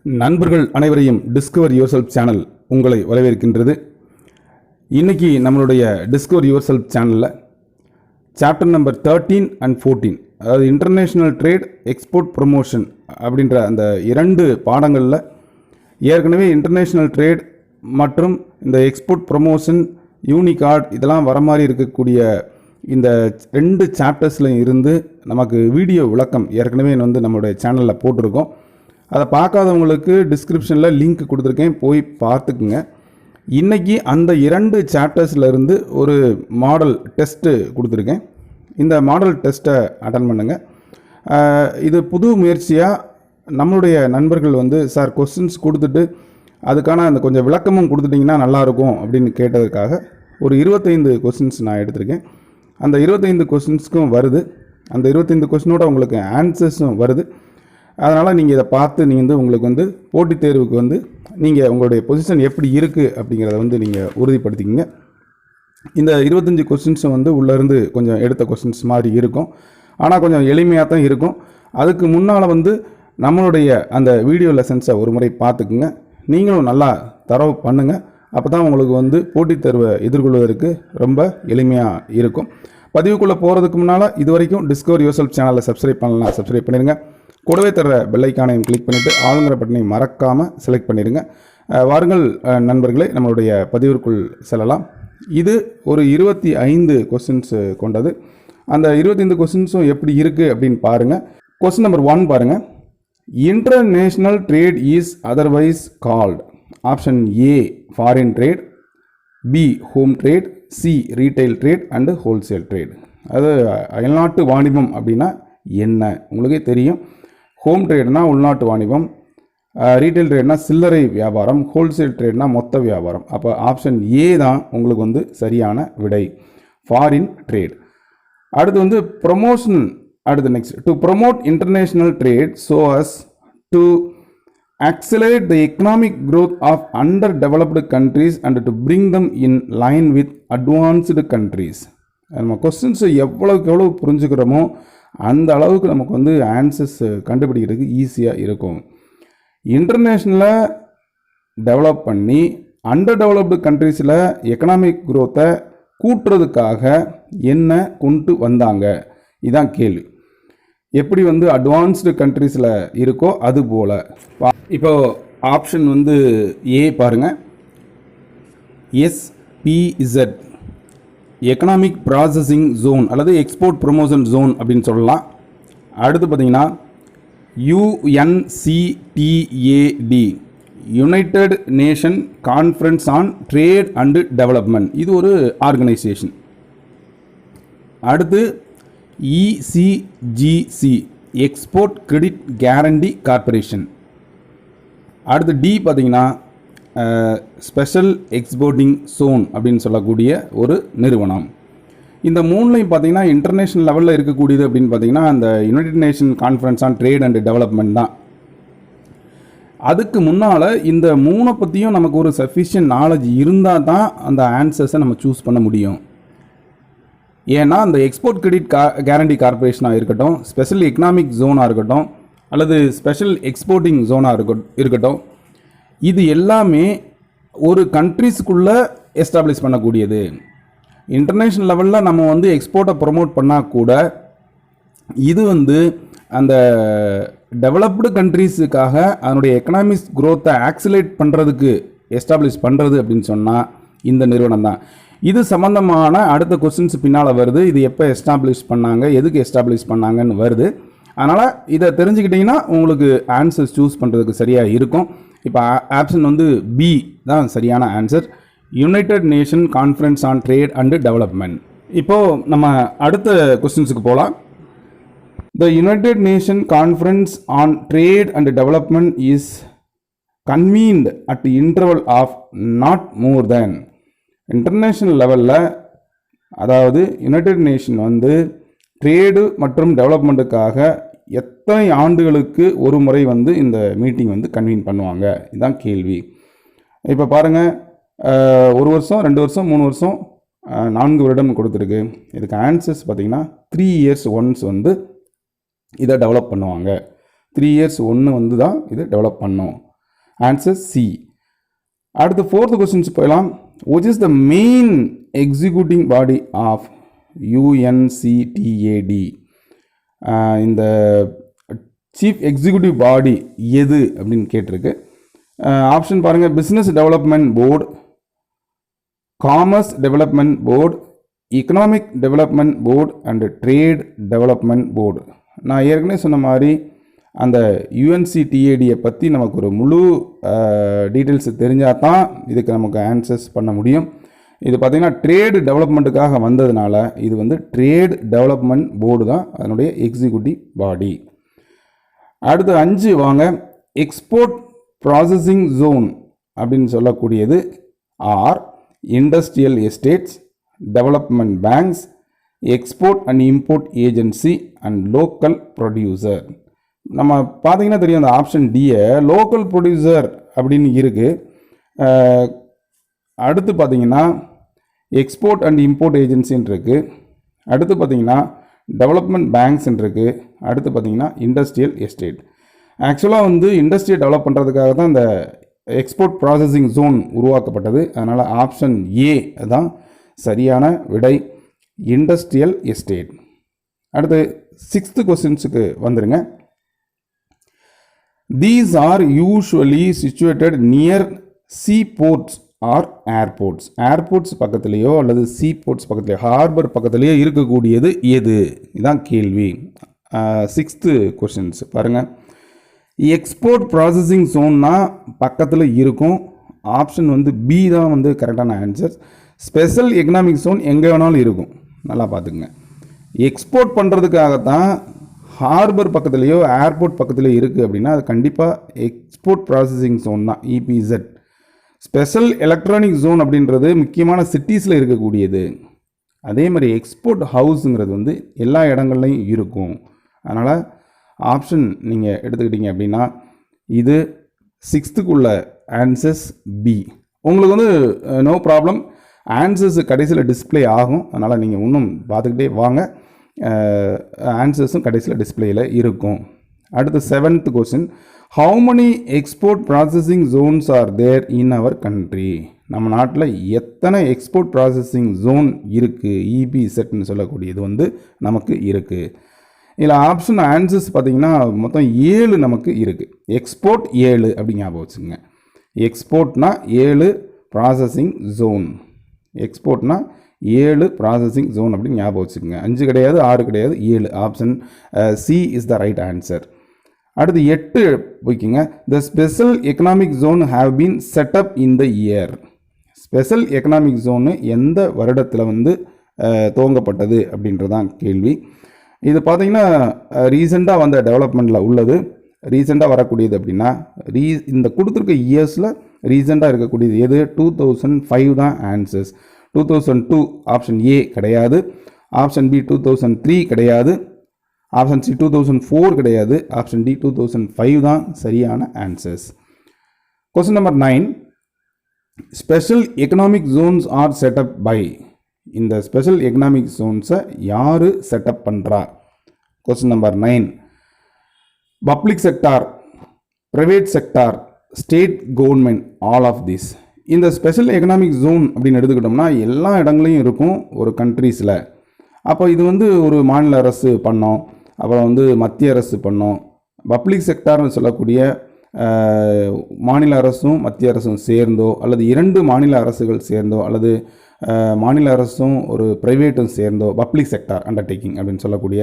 நண்பர்கள் அனைவரையும் discover your self channel உங்களை வரவேற்கின்றது. இன்றைக்கி நம்மளுடைய டிஸ்கவர் யுவர் செல்ஃப் சேனலில் சாப்டர் நம்பர் 13 and 14, அதாவது இன்டர்நேஷ்னல் ட்ரேட், எக்ஸ்போர்ட் ப்ரொமோஷன் அப்படின்ற அந்த 2 பாடங்களில் ஏற்கனவே இன்டர்நேஷ்னல் ட்ரேட் மற்றும் இந்த எக்ஸ்போர்ட் ப்ரொமோஷன், யூனிகார்ட் இதெல்லாம் வர மாதிரி இருக்கக்கூடிய இந்த 2 சாப்டர்ஸில் இருந்து நமக்கு வீடியோ விளக்கம் ஏற்கனவே நம்மளுடைய சேனலில் போட்டிருக்கோம். அதை பார்க்காதவங்களுக்கு டிஸ்கிரிப்ஷனில் லிங்க் கொடுத்துருக்கேன், போய் பார்த்துக்குங்க. இன்றைக்கி அந்த 2 சாப்டர்ஸ்லேருந்து ஒரு மாடல் டெஸ்ட்டு கொடுத்துருக்கேன். இந்த மாடல் டெஸ்ட்டை அட்டன் பண்ணுங்கள். இது புது முயற்சியாக நம்மளுடைய நண்பர்கள் சார் கொஸ்டின்ஸ் கொடுத்துட்டு அதுக்கான அந்த கொஞ்சம் விளக்கமும் கொடுத்துட்டிங்கன்னா நல்லாயிருக்கும் அப்படின்னு கேட்டதுக்காக ஒரு 25 கொஸ்டின்ஸ் நான் எடுத்திருக்கேன். அந்த 25 கொஸ்டின்ஸ்க்கும் வருது, அந்த 25 கொஸ்டினோட உங்களுக்கு ஆன்சர்ஸும் வருது. அதனால் நீங்கள் இதை பார்த்து நீங்கள் உங்களுக்கு போட்டித் தேர்வுக்கு நீங்கள் உங்களுடைய பொசிஷன் எப்படி இருக்குது அப்படிங்கிறத நீங்கள் உறுதிப்படுத்திக்கிங்க. இந்த 25 கொஸ்டின்ஸும் உள்ளேருந்து கொஞ்சம் எடுத்த கொஸ்டின்ஸ் மாதிரி இருக்கும், ஆனால் கொஞ்சம் எளிமையாக தான் இருக்கும். அதுக்கு முன்னால் நம்மளுடைய அந்த வீடியோ லெசன்ஸை ஒரு முறை பார்த்துக்குங்க. நீங்களும் நல்லா தரவு பண்ணுங்கள். அப்போ தான் உங்களுக்கு போட்டித் தேர்வை எதிர்கொள்வதற்கு ரொம்ப எளிமையாக இருக்கும். பதிவுக்குள்ளே போகிறதுக்கு முன்னால் இது வரைக்கும் டிஸ்கவர் யுவர் செல்ஃப் சேனலை சப்ஸ்கிரைப் பண்ணலாம், சப்ஸ்கிரைப் பண்ணிடுங்க. கூடவே தர பெல்லைக்கானையும் கிளிக் பண்ணிவிட்டு ஆளுங்கிற பட்டனையும் மறக்காமல் செலக்ட் பண்ணிடுங்க. வாருங்கள் நண்பர்களே, நம்மளுடைய பதிவிற்குள் செல்லலாம். இது ஒரு 25 கொஸ்டின்ஸ் கொண்டது. அந்த 25 கொஸ்டின்ஸும் எப்படி இருக்குது அப்படின்னு பாருங்கள். கொஸ்டின் நம்பர் 1 பாருங்கள். International trade is otherwise called. Option A foreign trade, B home trade, C retail trade and wholesale trade. அது அயல்நாட்டு வாணிபம் அப்படின்னா என்ன உங்களுக்கே தெரியும். ஹோம் ட்ரேட்னா உள்நாட்டு வாணிபம், ரீட்டைல் ட்ரேட்னா சில்லறை வியாபாரம், ஹோல்சேல் ட்ரேட்னா மொத்த வியாபாரம். அப்போ ஆப்ஷன் ஏ தான் உங்களுக்கு சரியான விடை, ஃபாரின் ட்ரேட். அடுத்து ப்ரொமோஷன். அடுத்து next, to promote international trade so us to accelerate the economic growth of underdeveloped countries and to bring them in line with advanced countries. நம்ம கொஸ்டின்ஸை எவ்வளோக்கு எவ்வளோ புரிஞ்சுக்கிறோமோ அந்த அளவுக்கு நமக்கு ஆன்சர்ஸ் கண்டுபிடிக்கிறதுக்கு ஈஸியாக இருக்கும். இன்டர்நேஷ்னலாக டெவலப் பண்ணி அண்டர் டெவலப்டு கண்ட்ரீஸில் எக்கனாமிக் குரோத்தை கூட்டுறதுக்காக என்ன கொண்டு வந்தாங்க, இதுதான் கேள்வி. எப்படி அட்வான்ஸ்டு கண்ட்ரீஸில் இருக்கோ அது போல். இப்போது ஆப்ஷன் ஏ பாருங்கள், எஸ்பிஇசட் எக்கனாமிக் ப்ராசஸிங் ஜோன் அல்லது எக்ஸ்போர்ட் ப்ரொமோஷன் ஜோன் அப்படின்னு சொல்லலாம். அடுத்து பார்த்திங்கன்னா யுஎன்சிடிஏடி, United nation conference on trade and development, இது ஒரு ஆர்கனைசேஷன். அடுத்து ECGC export credit guarantee corporation. அடுத்து டி பார்த்திங்கன்னா ஸ்பெஷல் எக்ஸ்போர்ட்டிங் ஜோன் அப்படின்னு சொல்லக்கூடிய ஒரு நிறுவனம். இந்த மூணுலையும் பார்த்திங்கன்னா இன்டர்நேஷ்னல் லெவலில் இருக்கக்கூடியது அப்படின்னு பார்த்திங்கன்னா அந்த United nation conference on trade and development தான். அதுக்கு முன்னால் இந்த 3 பற்றியும் நமக்கு ஒரு சஃபிஷியன்ட் நாலேஜ் இருந்தால் தான் அந்த ஆன்சர்ஸை நம்ம சூஸ் பண்ண முடியும். ஏன்னா அந்த எக்ஸ்போர்ட் கிரெடிட் கேரண்டி கார்பரேஷனாக இருக்கட்டும், ஸ்பெஷல் எக்கனாமிக் ஜோனாக இருக்கட்டும், அல்லது ஸ்பெஷல் எக்ஸ்போர்ட்டிங் ஜோனாக இருக்கட்டும், இது எல்லாமே ஒரு கண்ட்ரிஸ்க்குள்ளே எஸ்டாப்ளிஷ் பண்ணக்கூடியது. இன்டர்நேஷ்னல் லெவலில் நம்ம எக்ஸ்போர்ட்டை ப்ரொமோட் பண்ணால் கூட இது அந்த டெவலப்டு கண்ட்ரீஸுக்காக அதனுடைய எக்கனாமிக்ஸ் க்ரோத்தை ஆக்சிலேட் பண்ணுறதுக்கு எஸ்டாப்ளிஷ் பண்ணுறது அப்படின்னு சொன்னால் இந்த நிறுவனம் தான். இது சம்மந்தமான அடுத்த கொஸ்டின்ஸ் பின்னால் வருது. இது எப்போ எஸ்டாப்ளிஷ் பண்ணாங்க, எதுக்கு எஸ்டாப்ளிஷ் பண்ணாங்கன்னு வருது. அதனால் இதை தெரிஞ்சுக்கிட்டிங்கன்னா உங்களுக்கு ஆன்சர்ஸ் சூஸ் பண்ணுறதுக்கு சரியாக இருக்கும். இப்போ ஆப்ஷன் பி தான் சரியான answer, united nation conference on trade and development. இப்போது நம்ம அடுத்த கொஸ்டின்ஸுக்கு போகலாம். The United nation conference on trade and development is convened at interval of not more than. International லெவலில், அதாவது யுனைடெட் நேஷன் ட்ரேடு மற்றும் டெவலப்மெண்ட்டுக்காக எத்தனை ஆண்டுகளுக்கு ஒரு முறை இந்த மீட்டிங் கன்வீன் பண்ணுவாங்க, இதுதான் கேள்வி. இப்போ பாருங்கள், 1 வருஷம், 2 வருஷம், 3 வருஷம், 4 வருடம் கொடுத்துருக்கு. இதுக்கு ஆன்சர்ஸ் பார்த்திங்கன்னா 3 இயர்ஸ் ஒன்ஸ் இதை டெவலப் பண்ணுவாங்க. 3 இயர்ஸ் ஒன்று தான் இது டெவலப் பண்ணோம். Answer C. அடுத்து ஃபோர்த் கொஸ்டின்ஸ் போயிடலாம். which is the main executing body of UNCTAD? இந்த சீஃப் எக்ஸிக்யூட்டிவ் பாடி எது அப்படின்னு கேட்டிருக்கு. ஆப்ஷன் பாருங்கள், business development board, commerce development board, economic development board and trade development board. நான் ஏற்கனவே சொன்ன மாதிரி அந்த யுஎன்சிடிஏடியை பற்றி நமக்கு ஒரு முழு டீட்டெயில்ஸ் தெரிஞ்சால் தான் இதுக்கு நமக்கு ஆன்சர்ஸ் பண்ண முடியும். இது பார்த்திங்கன்னா ட்ரேடு டெவலப்மெண்ட்டுக்காக வந்ததுனால இது வந்து ட்ரேட் டெவலப்மெண்ட் போர்டு தான் அதனுடைய எக்ஸிக்யூட்டிவ் பாடி. அடுத்து 5 வாங்க. எக்ஸ்போர்ட் ப்ராசஸிங் ஜோன் அப்படின்னு சொல்லக்கூடியது R industrial estates, development banks, export and import agency and local producer. நம்ம பார்த்தீங்கன்னா தெரியும் அந்த ஆப்ஷன் டியை லோக்கல் ப்ரொடியூசர் அப்படின்னு இருக்குது. அடுத்து பார்த்தீங்கன்னா எக்ஸ்போர்ட் அண்ட் இம்போர்ட் ஏஜென்சின்னு இருக்குது. அடுத்து பார்த்தீங்கன்னா டெவலப்மெண்ட் பேங்க்ஸ்ன்னு இருக்குது. அடுத்து பார்த்தீங்கன்னா இண்டஸ்ட்ரியல் எஸ்டேட். ஆக்சுவலாக வந்து இண்டஸ்ட்ரியை டெவலப் பண்ணுறதுக்காக தான் இந்த எக்ஸ்போர்ட் ப்ராசஸிங் ஜோன் உருவாக்கப்பட்டது. அதனால் ஆப்ஷன் ஏ தான் சரியான விடை, இண்டஸ்ட்ரியல் எஸ்டேட். அடுத்து 6th கொஸ்டின்ஸுக்கு வந்துடுங்க. These are usually situated near seaports or airports. Airports பக்கத்துலேயோ அல்லது சீபோர்ட்ஸ் பக்கத்துலேயோ ஹார்பர் பக்கத்துலேயோ இருக்கக்கூடியது எது? இதுதான் கேள்வி. 6th கொஸ்டின்ஸ் பாருங்கள். எக்ஸ்போர்ட் ப்ராசஸிங் ஜோன்னா பக்கத்தில் இருக்கும். ஆப்ஷன் வந்து பி தான் வந்து கரெக்டான ஆன்சர். ஸ்பெஷல் எக்கனாமிக் ஜோன் எங்கே வேணாலும் இருக்கும், நல்லா பார்த்துக்குங்க. எக்ஸ்போர்ட் பண்ணுறதுக்காகத்தான் ஹார்பர் பக்கத்துலேயோ ஏர்போர்ட் பக்கத்துலேயோ இருக்குது அப்படின்னா அது கண்டிப்பாக எக்ஸ்போர்ட் ப்ராசஸிங் ஜோன் தான், இபிஇசட். ஸ்பெஷல் எலக்ட்ரானிக் ஜோன் அப்படின்றது முக்கியமான சிட்டிஸில் இருக்கக்கூடியது. அதே மாதிரி எக்ஸ்போர்ட் ஹவுஸுங்கிறது வந்து எல்லா இடங்கள்லையும் இருக்கும். அதனால் ஆப்ஷன் நீங்கள் எடுத்துக்கிட்டீங்க அப்படின்னா இது 6th ஆன்சர்ஸ் பி. உங்களுக்கு வந்து நோ ப்ராப்ளம், ஆன்சர்ஸ் கடைசியில் டிஸ்பிளே ஆகும். அதனால் நீங்கள் இன்னும் பார்த்துக்கிட்டே வாங்க, ஆன்சர்ஸும் கடைசியில் டிஸ்பிளேயில் இருக்கும். அடுத்து 7th question. How many export processing zones are there in our country? நம்ம நாட்டில் எத்தனை எக்ஸ்போர்ட் ப்ராசஸிங் ஜோன் இருக்குது? இபிஇசட்னு சொல்லக்கூடியது வந்து நமக்கு இருக்குது. இதில் ஆப்ஷன் ஆன்சர்ஸ் பார்த்திங்கன்னா மொத்தம் 7 நமக்கு இருக்குது. எக்ஸ்போர்ட் 7 அப்படி ஞாபகம் வச்சுங்க. எக்ஸ்போர்ட்னா 7 ப்ராசஸிங் ஜோன். எக்ஸ்போர்ட்னா 7 ப்ராசஸிங் ஜோன் அப்படின்னு ஞாபகம் வச்சுக்கோங்க. 5 கிடையாது, 6 கிடையாது, 7. Option C is the right answer. அடுத்து 8 போய்க்குங்க. The special economic zone have been set up the the. Special economic zone எந்த வருடத்தில் வந்து துவங்கப்பட்டது அப்படின்றதான் கேள்வி. இது பார்த்திங்கன்னா ரீசெண்டாக வந்த டெவலப்மெண்ட்டில் உள்ளது. ரீசெண்டாக வரக்கூடியது அப்படின்னா இந்த கொடுத்துருக்க இயர்ஸில் ரீசெண்டாக இருக்கக்கூடியது எது? 2005 தான் ஆன்சர்ஸ். 2002 ஆப்ஷன் ஏ கிடையாது. ஆப்ஷன் பி 2003 கிடையாது. ஆப்ஷன் சி 2004 கிடையாது. ஆப்ஷன் டி 2005 தான் சரியான answers. Question number 9. Special economic zones are set up by. இந்த ஸ்பெஷல் எக்கனாமிக் ஜோன்ஸை யார் செட்டப் பண்ணுறா? Question number 9. Public sector, private sector, state government, all of this. இந்த ஸ்பெஷல் எக்கனாமிக் ஜோன் அப்படின்னு எடுத்துக்கிட்டோம்னா எல்லா இடங்களையும் இருக்கும் ஒரு கண்ட்ரீஸில். அப்போ இது வந்து ஒரு மாநில அரசு பண்ணோம், அப்புறம் வந்து மத்திய அரசு பண்ணோம். பப்ளிக் செக்டார்னு சொல்லக்கூடிய மாநில அரசும் மத்திய அரசும் சேர்ந்தோ அல்லது 2 மாநில அரசுகள் சேர்ந்தோ அல்லது மாநில அரசும் ஒரு ப்ரைவேட்டும் சேர்ந்தோ பப்ளிக் செக்டார் அண்டர்டேக்கிங் அப்படின்னு சொல்லக்கூடிய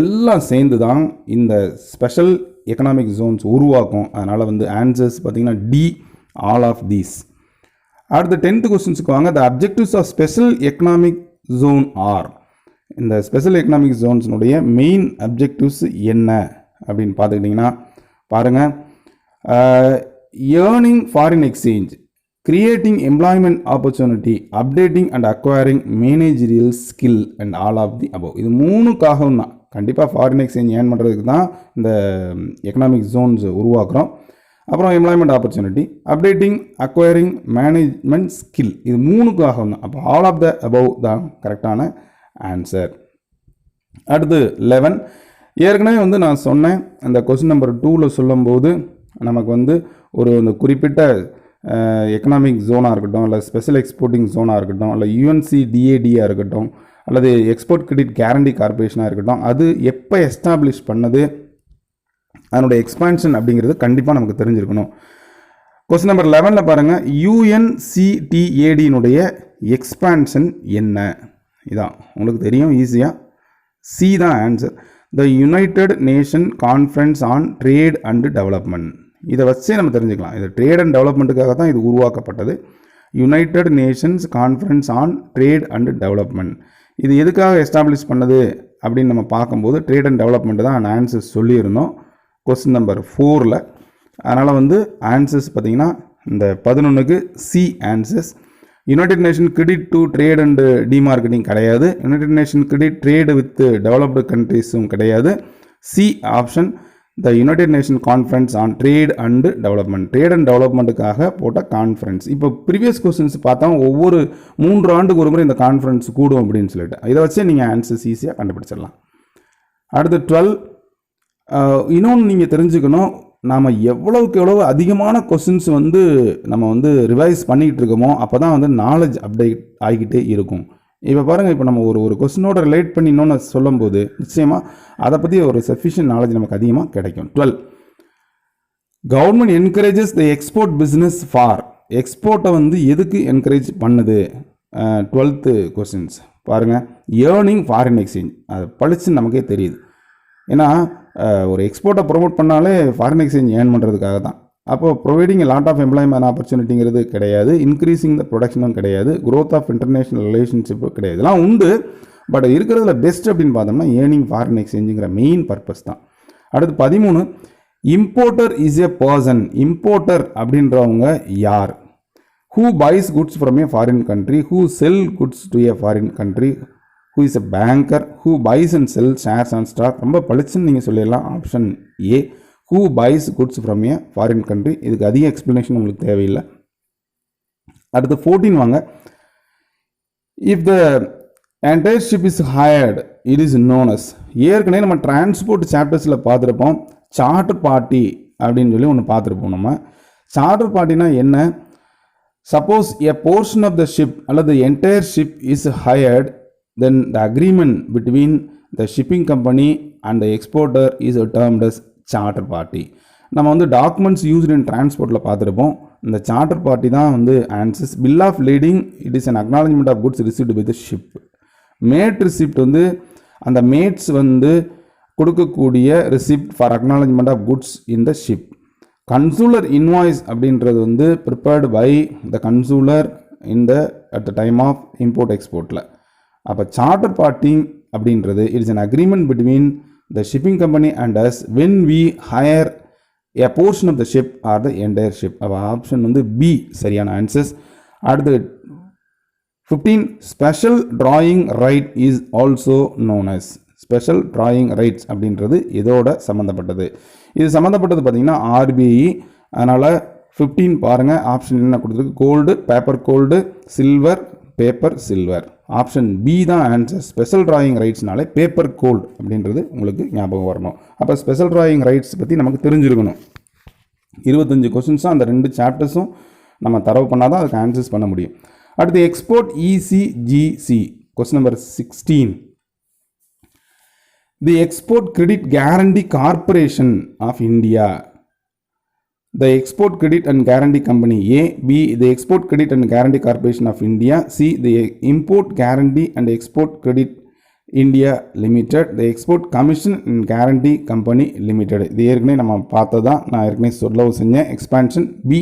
எல்லாம் சேர்ந்து தான் இந்த ஸ்பெஷல் எக்கனாமிக் ஜோன்ஸ் உருவாக்கும். அதனால் வந்து ஆன்சர்ஸ் பார்த்திங்கன்னா டி, ஆல் ஆஃப் தீஸ். அடுத்த 10th கொஸ்டின்ஸுக்கு வாங்க. The objectives of special economic zone are. இந்த ஸ்பெஷல் எக்கனாமிக் ஜோன்ஸினுடைய மெயின் அப்ஜெக்டிவ்ஸ் என்ன அப்படின்னு பார்த்துக்கிட்டிங்கன்னா பாருங்கள். Earning foreign exchange, creating employment opportunity, updating and acquiring managerial skill and all of the above. இது 3க்காகவும் தான் கண்டிப்பாக ஃபாரின் எக்ஸ்சேஞ்ச் ஏர்ன் பண்ணுறதுக்கு தான் இந்த எக்கனாமிக் ஜோன்ஸ் உருவாக்குறோம். அப்புறம் employment opportunity, updating, acquiring, management skill, இது 3க்காகவும் தான். அப்போ ஆல் ஆஃப் த அபவ் தான் கரெக்டான ஆன்சர். அடுத்து 11. ஏற்கனவே வந்து நான் சொன்னேன் அந்த கொஸ்டின் நம்பர் 2ல் சொல்லும்போது நமக்கு வந்து இந்த குறிப்பிட்ட எக்கனாமிக் ஜோனாக இருக்கட்டும், இல்லை ஸ்பெஷல் எக்ஸ்போர்ட்டிங் ஜோனாக இருக்கட்டும், இல்லை UNCDADயாக இருக்கட்டும், அல்லது எக்ஸ்போர்ட் கிரெடிட் கேரண்டி கார்பரேஷனாக இருக்கட்டும், அது எப்போ எஸ்டாப்ளிஷ் பண்ணது, அதனுடைய எக்ஸ்பான்ஷன் அப்படிங்கிறது கண்டிப்பாக நமக்கு தெரிஞ்சிருக்கணும். கொஸ்டின் நம்பர் 11 பாருங்கள், UNCTAD-னுடைய எக்ஸ்பான்ஷன் என்ன? இதான் உங்களுக்கு தெரியும் ஈஸியாக. சி தான் answer. The United nation conference on trade and development. இதை வச்சே நம்ம தெரிஞ்சுக்கலாம். இது ட்ரேட் அண்ட் டெவலப்மெண்ட்டுக்காக தான் இது உருவாக்கப்பட்டது. United Nations conference on trade and development. இது எதுக்காக எஸ்டாப்ளிஷ் பண்ணது அப்படின்னு நம்ம பார்க்கும்போது ட்ரேட் அண்ட் டெவலப்மெண்ட் தான் ஆன்சர்ஸ் சொல்லியிருந்தோம் கொஸ்டின் நம்பர் 4ல். அதனால் வந்து ஆன்சர்ஸ் பார்த்திங்கன்னா இந்த 11க்கு C answers. United Nation credit to trade and demarketing கிடையாது. United Nation credit trade with developed கண்ட்ரீஸும் கிடையாது. C option, the United nation conference on trade and development. Trade and டெவலப்மெண்ட்டுக்காக போட்ட கான்ஃபரன்ஸ். இப்போ ப்ரீவியஸ் கொஸ்டின்ஸ் பார்த்தா ஒவ்வொரு 3 ஆண்டுக்கு ஒரு முறை இந்த கான்ஃபரன்ஸ் கூடும் அப்படின்னு சொல்லிட்டு இதை வச்சு நீங்கள் ஆன்சர்ஸ் ஈஸியாக கண்டுபிடிச்சிடலாம். அடுத்து 12, இன்னொன்று நீங்கள் தெரிஞ்சுக்கணும், நாம் எவ்வளவுக்கு எவ்வளவு அதிகமான கொஸ்டின்ஸ் வந்து நம்ம வந்து ரிவைஸ் பண்ணிகிட்டு இருக்கோமோ அப்போ தான் வந்து நாலேஜ் அப்டேட் ஆகிக்கிட்டே இருக்கும். இப்போ பாருங்கள், இப்போ நம்ம ஒரு கொஸ்டினோட ரிலேட் பண்ணி இன்னொன்று சொல்லும்போது நிச்சயமாக அதை பற்றி ஒரு சஃபிஷியன்ட் நாலேஜ் நமக்கு அதிகமாக கிடைக்கும். 12, government encourages the export business for. எக்ஸ்போர்ட்டை வந்து எதுக்கு என்கரேஜ் பண்ணுது? 12th கொஸ்டின்ஸ் பாருங்கள், ஏர்னிங் ஃபாரின் எக்ஸ்சேஞ்ச். அது படித்து நமக்கே தெரியுது. ஏன்னா ஒரு எக்ஸ்போர்ட்டை ப்ரொமோட் பண்ணாலே ஃபாரின் எக்ஸ்சேஞ்ச் ஏர்ன் பண்ணுறதுக்காக தான். அப்போது ப்ரொவைடிங் லாட் ஆஃப் எம்ப்ளாய்மெண்ட் ஆப்பர்ச்சுனிட்டிங்கிறது கிடையாது, இன்க்ரீஸிங் த ப்ரொடக்ஷனும் கிடையாது, க்ரோத் ஆஃப் இன்டர்நேஷ்னல் ரிலேஷன்ஷிப்பும் கிடையாது. இதெல்லாம் உண்டு, பட் இருக்கிறதுல பெஸ்ட் அப்படின்னு பார்த்தோம்னா ஏர்னிங் ஃபாரின் எக்ஸ்சேஞ்சுங்கிற மெயின் பர்பஸ் தான். அடுத்து 13, importer is a person. Importer அப்படின்றவங்க யார்? Who buys goods from a foreign country, who sell goods to a foreign country, who is a banker, who buys and sells shares and stock. ரொம்ப பளிச்சுன்னு நீங்கள் சொல்லிடலாம். Option A, who buys goods from a foreign country. இதுக்கு அதிக explanation உங்களுக்கு தேவையில்லை. அடுத்து 14 வாங்க. if the entire ship is hired, it is known as. ஏற்கனவே நம்ம டிரான்ஸ்போர்ட் சாப்டர்ஸில் பார்த்துருப்போம், சார்ட்டர் பார்ட்டி அப்படின்னு சொல்லி ஒன்று பார்த்துருப்போம். நம்ம சார்ட்டர் பார்ட்டினா என்ன? Suppose a portion of the ship அல்லது entire ship is hired, then the agreement between the shipping company and the exporter is termed as charter party. நம்ம வந்து டாக்குமெண்ட்ஸ் யூஸ்ட் இன் டிரான்ஸ்போர்ட்டில் பார்த்துருப்போம். இந்த சார்ட்டர் பார்ட்டி தான் வந்து answers. Bill of lading, it is an acknowledgement of goods received by the ship. Mate receipt வந்து அந்த mates வந்து கொடுக்கக்கூடிய receipt for acknowledgement of goods in the ship. Consular invoice அப்படின்றது வந்து prepared by the consular in the at the time of import எக்ஸ்போர்ட்டில். அப்போ charter party அப்படின்றது it's an agreement between the shipping company and us when we hire a portion of the ship R the entire ship. அப்போ option வந்து B சரியான answers. அடுத்து 15, special drawing right is also known as. Special drawing rights அப்படின்றது இதோட சம்மந்தப்பட்டது. இது சம்மந்தப்பட்டது பார்த்திங்கன்னா RBI. அதனால் 15 பாருங்கள், ஆப்ஷன் என்ன கொடுத்துருக்கு? Gold, paper gold, silver, paper silver. Option B தான் ஆன்சர். ஸ்பெஷல் டிராயிங் ரைட்ஸ்னாலே பேப்பர் கோல்டு அப்படின்றது உங்களுக்கு ஞாபகம் வரணும். அப்போ ஸ்பெஷல் டிராயிங் ரைட்ஸ் பற்றி நமக்கு தெரிஞ்சிருக்கணும். 25 கொஸ்டின்ஸும் அந்த 2 சாப்டர்ஸும் நம்ம தரவு பண்ணால் தான் அதுக்கு ஆன்சர்ஸ் பண்ண முடியும். அடுத்து export ECGC question number 16. The export credit guarantee corporation of India. The Export Credit and Guarantee Company A. B. The Export Credit and Guarantee Corporation of India. C. The Import Guarantee and Export Credit India Limited. The Export Commission and Guarantee Company Limited. இது ஏற்கனவே நம்ம பார்த்ததான், நான் ஏற்கனவே சொல்லவும் செஞ்சேன். Expansion B.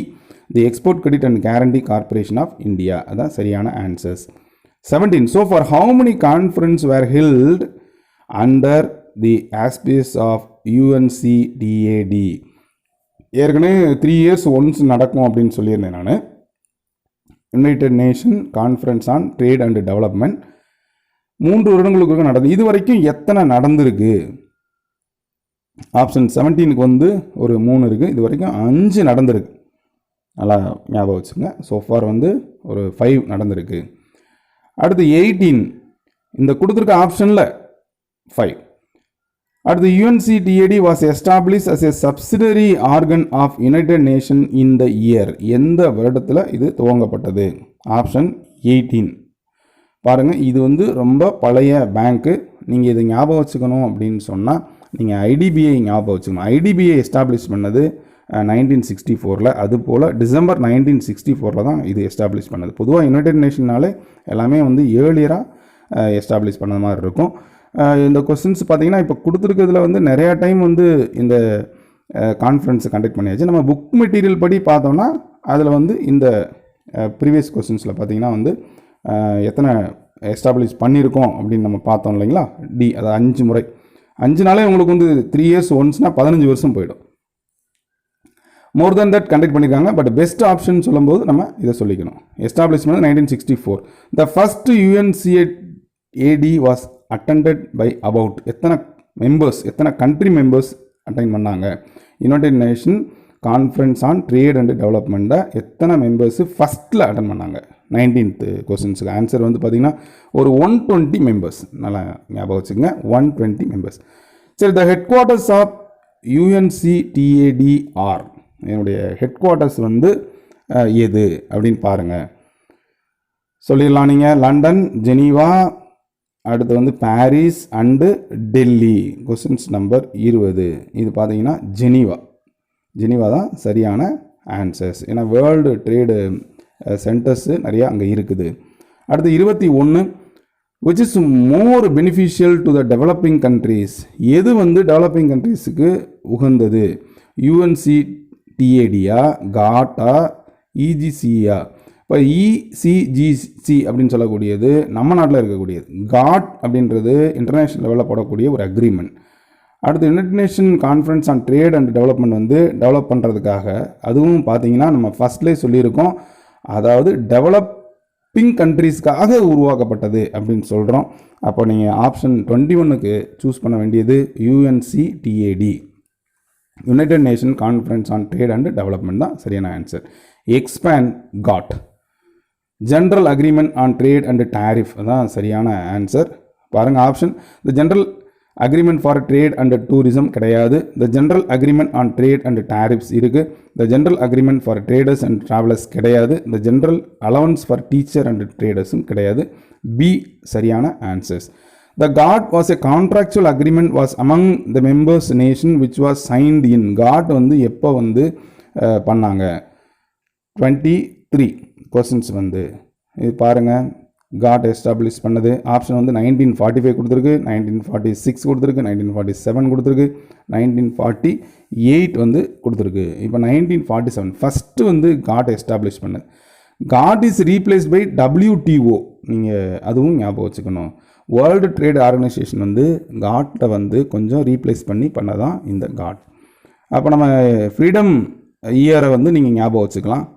The Export Credit and Guarantee Corporation of India. அதான் சரியான answers. 17. So for how many conferences were held under the auspices of UNCTAD? ஏற்கனவே 3 years ஒன்ஸ் நடக்கும் அப்படின்னு சொல்லியிருந்தேன் நான். United nation conference on trade and development 3 வருடங்களுக்கு நடந்தது. இது வரைக்கும் எத்தனை நடந்திருக்கு? ஆப்ஷன் 17க்கு வந்து ஒரு 3 இருக்குது. இது வரைக்கும் 5 நடந்திருக்கு. நல்லா ஞாபகம் வச்சுங்க. சோஃபார் வந்து ஒரு 5 நடந்திருக்கு. அடுத்து 18, இந்த கொடுத்துருக்க ஆப்ஷனில் 5. அடுத்து UNCTAD was established as a subsidiary organ of United Nations in the year. எந்த வருடத்தில் இது துவங்கப்பட்டது? ஆப்ஷன் 18. பாருங்கள், இது வந்து ரொம்ப பழைய பேங்க்கு. நீங்கள் இதை ஞாபகம் வச்சுக்கணும் அப்படின்னு சொன்னால் நீங்கள் IDBI ஞாபகம் வச்சுக்கணும். IDBI எஸ்டாப்ளிஷ் பண்ணது 1964. அதுபோல் டிசம்பர் 1964 தான் இது எஸ்டாப்ளிஷ் பண்ணது. பொதுவாக யுனைடெட் நேஷன்னாலே எல்லாமே வந்து ஏர்லியராக எஸ்டாப்ளிஷ் பண்ணது மாதிரி இருக்கும். இந்த கொஸ்டின்ஸ் பார்த்தீங்கன்னா இப்போ கொடுத்துருக்கிறதுல வந்து நிறையா டைம் வந்து இந்த கான்ஃபரன்ஸ் கண்டக்ட் பண்ணியாச்சு. நம்ம புக் மெட்டீரியல் படி பார்த்தோம்னா அதில் வந்து இந்த ப்ரீவியஸ் கொஸ்டின்ஸில் பார்த்தீங்கன்னா வந்து எத்தனை எஸ்டாப்ளிஷ் பண்ணியிருக்கோம் அப்படின்னு நம்ம பார்த்தோம் இல்லைங்களா? டி, அது 5 முறை. 5 நாளே உங்களுக்கு வந்து 3 இயர்ஸ் ஒன்ஸ்னால் 15 வருஷம் போயிடும். மோர் தென் தட் கண்டக்ட் பண்ணியிருக்காங்க. பட் பெஸ்ட் ஆப்ஷன் சொல்லும்போது நம்ம இதை சொல்லிக்கணும். Establishment 1964. The first UNCTAD was attended by about எத்தனை மெம்பர்ஸ், எத்தனை கண்ட்ரி மெம்பர்ஸ் அட்டைன் பண்ணாங்க? United nation conference on trade and டெவலப்மெண்ட்டை எத்தனை மெம்பர்ஸு ஃபஸ்ட்டில் அட்டன் பண்ணாங்க? 19th கொஸ்டின்ஸுக்கு ஆன்சர் வந்து பார்த்திங்கன்னா ஒரு 120 மெம்பர்ஸ். நல்லா ஞாபகம் வச்சுக்கோங்க, 120 மெம்பர்ஸ். சரி, the headquarters of UNCTAD are, என்னுடைய ஹெட் குவார்ட்டர்ஸ் வந்து எது அப்படின்னு பாருங்கள். சொல்லிடலாம் நீங்கள். லண்டன், ஜெனீவா, அடுத்து வந்து Paris and Delhi. Questions number 20. இது பார்த்தீங்கன்னா ஜெனீவா தான் சரியான ஆன்சர்ஸ். ஏன்னா வேர்ல்டு ட்ரேடு சென்டர்ஸு நிறையா அங்கே இருக்குது. அடுத்து 21. Which is more beneficial to the developing countries. எது வந்து டெவலப்பிங் கண்ட்ரீஸுக்கு உகந்தது? UNCTADயா, காட்டா, EGCயா? இப்போ ECGC அப்படின்னு சொல்லக்கூடியது நம்ம நாட்டில் இருக்கக்கூடியது. காட் அப்படின்றது இன்டர்நேஷ்னல் லெவலில் போடக்கூடிய ஒரு அக்ரிமெண்ட். அடுத்து United nation conference on trade and development வந்து டெவலப் பண்ணுறதுக்காக, அதுவும் பார்த்தீங்கன்னா நம்ம ஃபஸ்ட்லேயே சொல்லியிருக்கோம், அதாவது டெவலப்பிங் கண்ட்ரீஸ்க்காக உருவாக்கப்பட்டது அப்படின்னு சொல்கிறோம். அப்போ நீங்கள் ஆப்ஷன் 21க்கு சூஸ் பண்ண வேண்டியது UNCTAD, United nation conference on trade and development தான் சரியான answer. Expand GATT, general agreement on trade and tariff தான் சரியான ஆன்சர். பாருங்கள் option. The general agreement for trade and tourism கிடையாது. The general agreement on trade and tariffs இருக்குது. The general agreement for traders and travellers கிடையாது. The general allowance for teacher and ட்ரேடர்ஸும் கிடையாது. B சரியான answers. The GATT was a contractual agreement was among the members nation which was signed in. GATT வந்து எப்போ வந்து பண்ணாங்க? 23 questions வந்து இது பாருங்கள். காட் எஸ்டாப்ளிஷ் பண்ணது ஆப்ஷன் வந்து 1945 கொடுத்துருக்கு, 1946 கொடுத்துருக்கு, 1947 கொடுத்துருக்கு, 1948 வந்து கொடுத்துருக்கு. இப்போ 1947 ஃபஸ்ட்டு வந்து காட் எஸ்டாப்ளிஷ் பண்ணது. GATT is replace by WTO. நீங்கள் அதுவும் ஞாபகம் வச்சுக்கணும். வேர்ல்டு ட்ரேட் ஆர்கனைசேஷன் வந்து காட்டை வந்து கொஞ்சம் ரீப்ளேஸ் பண்ணதான் இந்த காட். அப்போ நம்ம ஃப்ரீடம் இயரை வந்து நீங்கள் ஞாபகம் வச்சுக்கலாம்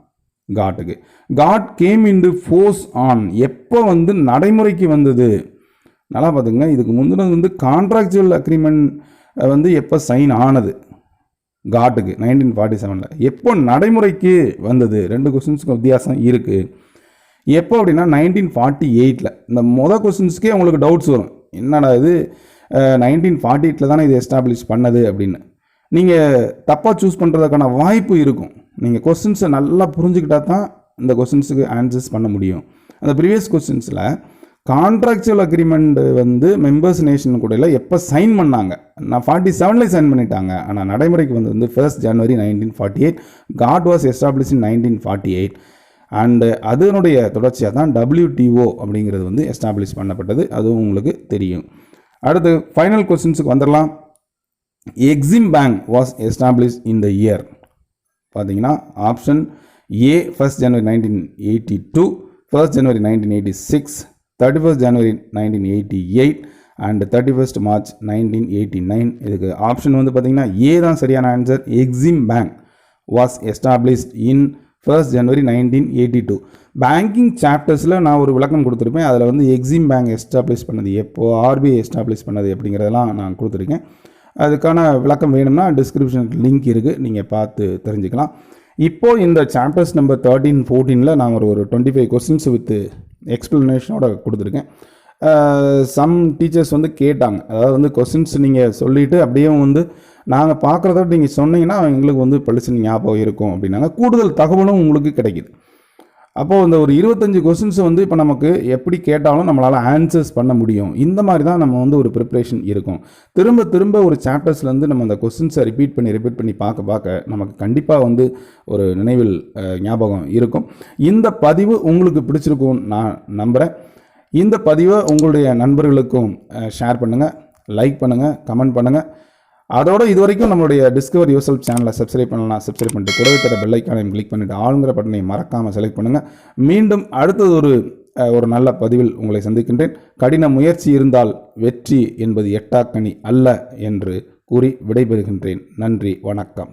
காட்டுக்கு. GATT came into force on, எப்போ வந்து நடைமுறைக்கு வந்தது? நல்லா பார்த்துங்க. இதுக்கு முந்தினது வந்து கான்ட்ராக்சுவல் அக்ரிமெண்ட் வந்து எப்போ சைன் ஆனது காட்டுக்கு? 1947. எப்போ நடைமுறைக்கு வந்தது? 2 கொஸ்டின்ஸுக்கு வித்தியாசம் இருக்குது. எப்போ அப்படின்னா 1948. இந்த கொஸ்டின்ஸ்க்கே உங்களுக்கு டவுட்ஸ் வரும், என்னடா இது 1948 தானே இது எஸ்டாப்ளிஷ் பண்ணது அப்படின்னு. நீங்கள் தப்பாக சூஸ் பண்ணுறதுக்கான வாய்ப்பு இருக்கும். நீங்கள் கொஸ்டின்ஸை நல்லா புரிஞ்சுக்கிட்டா தான் இந்த கொஸ்டின்ஸுக்கு ஆன்சர்ஸ் பண்ண முடியும். அந்த ப்ரீவியஸ் கொஸ்டின்ஸில் கான்ட்ராக்சுவல் அக்ரிமெண்ட் வந்து மெம்பர்ஸ் நேஷன் கூட எப்போ சைன் பண்ணாங்க? நான் 47 சைன் பண்ணிட்டாங்க. ஆனால் நடைமுறைக்கு வந்து 1 ஜனவரி 1948. GATT was establish in 1948. And அதனுடைய தொடர்ச்சியாக தான் WTO அப்படிங்கிறது வந்து எஸ்டாப்ளிஷ் பண்ணப்பட்டது. அதுவும் உங்களுக்கு தெரியும். அடுத்து ஃபைனல் கொஸ்டின்ஸுக்கு வந்துடலாம். EXIM bank was establish in the year. பார்த்தீங்கன்னா ஆப்ஷன் ஏ 1 ஜனவரி 1982, 1 ஜனவரி 1986, 31 ஜனவரி 1988 அண்ட் 31 மார்ச் 1989. இதுக்கு ஆப்ஷன் வந்து பார்த்தீங்கன்னா ஏ தான் சரியான answer. EXIM bank was established in 1 January 1982. Banking சாப்டர்ஸில் நான் ஒரு விளக்கம் கொடுத்துருப்பேன். அதில் வந்து எக்ஸிம் பேங்க் எஸ்டாப்ளிஷ் பண்ணது எப்போ, RBI எஸ்டாப்ளிஷ் பண்ணது அப்படிங்கிறதெல்லாம் நான் கொடுத்துருக்கேன். அதுக்கான விளக்கம் வேணும்னா டிஸ்கிரிப்ஷனுக்கு லிங்க் இருக்குது, நீங்கள் பார்த்து தெரிஞ்சுக்கலாம். இப்போது இந்த சாப்டர்ஸ் நம்பர் 13, 14 நான் ஒரு 25 கொஸ்டின்ஸ் வித் எக்ஸ்ப்ளனேஷனோட கொடுத்துருக்கேன். சம் டீச்சர்ஸ் வந்து கேட்டாங்க. அதாவது வந்து கொஸ்டின்ஸ் நீங்கள் சொல்லிவிட்டு அப்படியே வந்து நாங்கள் பார்க்குறத நீங்கள் சொன்னீங்கன்னா எங்களுக்கு வந்து பளிச்சுன்னு ஞாபகம் இருக்கும் அப்படின்னாங்க. கூடுதல் தகவலும் உங்களுக்கு கிடைக்குது. அப்போது இந்த ஒரு 25 கொஸ்டின்ஸ் வந்து இப்போ நமக்கு எப்படி கேட்டாலும் நம்மளால் ஆன்சர்ஸ் பண்ண முடியும். இந்த மாதிரி தான் நம்ம வந்து ஒரு ப்ரிப்ரேஷன் இருக்கும். திரும்ப திரும்ப ஒரு சாப்டர்ஸ்லேருந்து நம்ம அந்த கொஸ்டின்ஸை ரிப்பீட் பண்ணி பார்க்க நமக்கு கண்டிப்பாக வந்து ஒரு நினைவில் ஞாபகம் இருக்கும். இந்த பதிவு உங்களுக்கு பிடிச்சிருக்கும் நான் நம்புகிறேன். இந்த பதிவை உங்களுடைய நண்பர்களுக்கும் ஷேர் பண்ணுங்கள், லைக் பண்ணுங்கள், கமெண்ட் பண்ணுங்கள். அதோட இது வரைக்கும் நம்மளுடைய டிஸ்கவர் யுவர் செல்ஃப் சேனலை சப்ஸ்கிரைப் பண்ணலாம். சப்ஸ்கிரைப் பண்ணிட்டு கூடவே தர பெல் ஐக்கானையும் கிளிக் பண்ணிவிட்டு ஆளுங்கிற பட்டனை மறக்காமல் செலக்ட் பண்ணுங்கள். மீண்டும் அடுத்தது ஒரு நல்ல பதிவில் உங்களை சந்திக்கின்றேன். கடின முயற்சி இருந்தால் வெற்றி என்பது எட்டாக்கனி அல்ல என்று கூறி விடைபெறுகின்றேன். நன்றி, வணக்கம்.